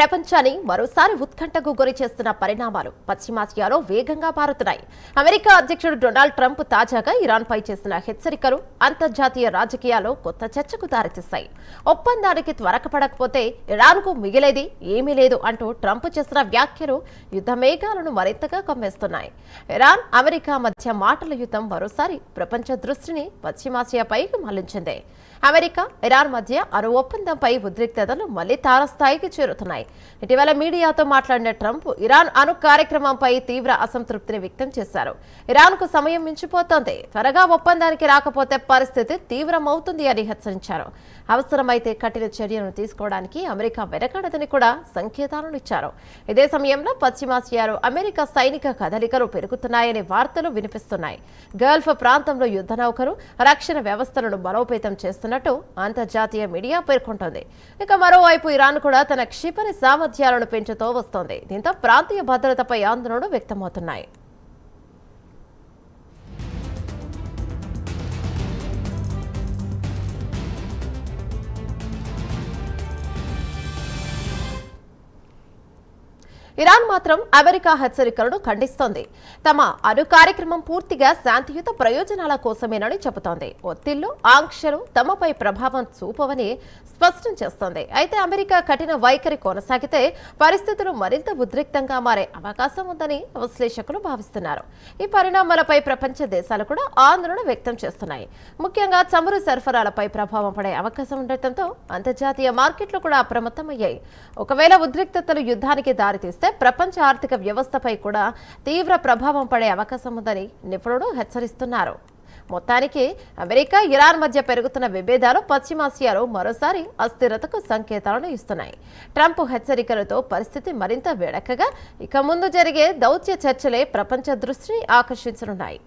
ప్రపంచాన్ని మరోసారి ఉత్కంఠకు గురి చేస్తున్న పరిణామాలు పశ్చిమాసియాలో వేగంగా మారుతున్నాయి. అమెరికా అధ్యక్షుడు డొనాల్డ్ ట్రంప్ తాజాగా ఇరాన్పై చేసిన హెచ్చరికలు అంతర్జాతీయ రాజకీయాల్లో కొత్త చర్చకు దారితీశాయి. ఒప్పందానికి త్వరపడకపోతే ఇరాన్కు మిగిలేది ఏమీ లేదు అంటూ ట్రంప్ చేసిన వ్యాఖ్యలు యుద్ధ మేఘాలను మరింతగా కమ్మేస్తున్నాయి. ఇరాన్ అమెరికా మధ్య మాటల యుద్ధం మరోసారి ప్రపంచ దృష్టిని పశ్చిమాసియాపైకి మళ్లించింది. అమెరికా ఇరాన్ మధ్య అణు ఒప్పందంపై ఉద్రిక్తతలు మళ్లీ తారస్థాయికి చేరుతున్నాయి. ఇటీవల మీడియాతో మాట్లాడిన ట్రంప్ ఇరాన్ అణు కార్యక్రమంపై తీవ్ర అసంతృప్తిని వ్యక్తం చేశారు. ఇరాన్కు సమయం మించిపోతోంది, త్వరగా ఒప్పందానికి రాకపోతే పరిస్థితి తీవ్రమవుతుంది అని హెచ్చరించారు. అవసరమైతే కఠిన చర్యలను తీసుకోవడానికి అమెరికా వెనకాడదని కూడా సంకేతాలను ఇచ్చారు. ఇదే సమయంలో పశ్చిమాసియాలో అమెరికా సైనిక కదలికలు పెరుగుతున్నాయనే వార్తలు వినిపిస్తున్నాయి. గల్ఫ్ ప్రాంతంలో యుద్ధ నౌకలు రక్షణ వ్యవస్థలను బలోపేతం చేస్తున్నట్టు అంతర్జాతీయ మీడియా పేర్కొంటోంది. ఇక మరోవైపు ఇరాన్ కూడా తన క్షిపణి సామర్థ్యాలను పెంచుతూ వస్తోంది. దీంతో ప్రాంతీయ భద్రతపై ఆందోళనలు వ్యక్తమవుతున్నాయి. ఇరాన్ మాత్రం అమెరికా హెచ్చరికలను ఖండిస్తోంది. తమ అణు కార్యక్రమం పూర్తిగా శాంతియుత ప్రయోజనాల కోసమేనని చెబుతోంది. ఒత్తిళ్లు ఆంక్షలు తమపై ప్రభావం చూపవని స్పష్టం చేస్తోంది. అయితే అమెరికా కఠిన వైఖరి కొనసాగితే పరిస్థితులు మరింత ఉద్రిక్తంగా మారే అవకాశం ఉందని విశ్లేషకులు భావిస్తున్నారు. ఈ పరిణామాలపై ప్రపంచ దేశాలు కూడా ఆందోళన వ్యక్తం చేస్తున్నాయి. ముఖ్యంగా చమురు సరఫరాలపై ప్రభావం పడే అవకాశం ఉండటంతో అంతర్జాతీయ మార్కెట్లు కూడా అప్రమత్తమయ్యాయి. ఒకవేళ ఉద్రిక్తతలు యుద్ధానికి దారితీస్తే ప్రపంచ ఆర్థిక వ్యవస్థపై కూడా తీవ్ర ప్రభావం పడే అవకాశం ఉందని నిపుణులు హెచ్చరిస్తున్నారు. మొత్తానికి అమెరికా ఇరాన్ మధ్య పెరుగుతున్న విభేదాలు పశ్చిమాసియాలో మరోసారి అస్థిరతకు సంకేతాలను ఇస్తున్నాయి. ట్రంప్ హెచ్చరికలతో పరిస్థితి మరింత వేడెక్కగా ఇక ముందు జరిగే దౌత్య చర్చలే ప్రపంచ దృష్టిని ఆకర్షించనున్నాయి.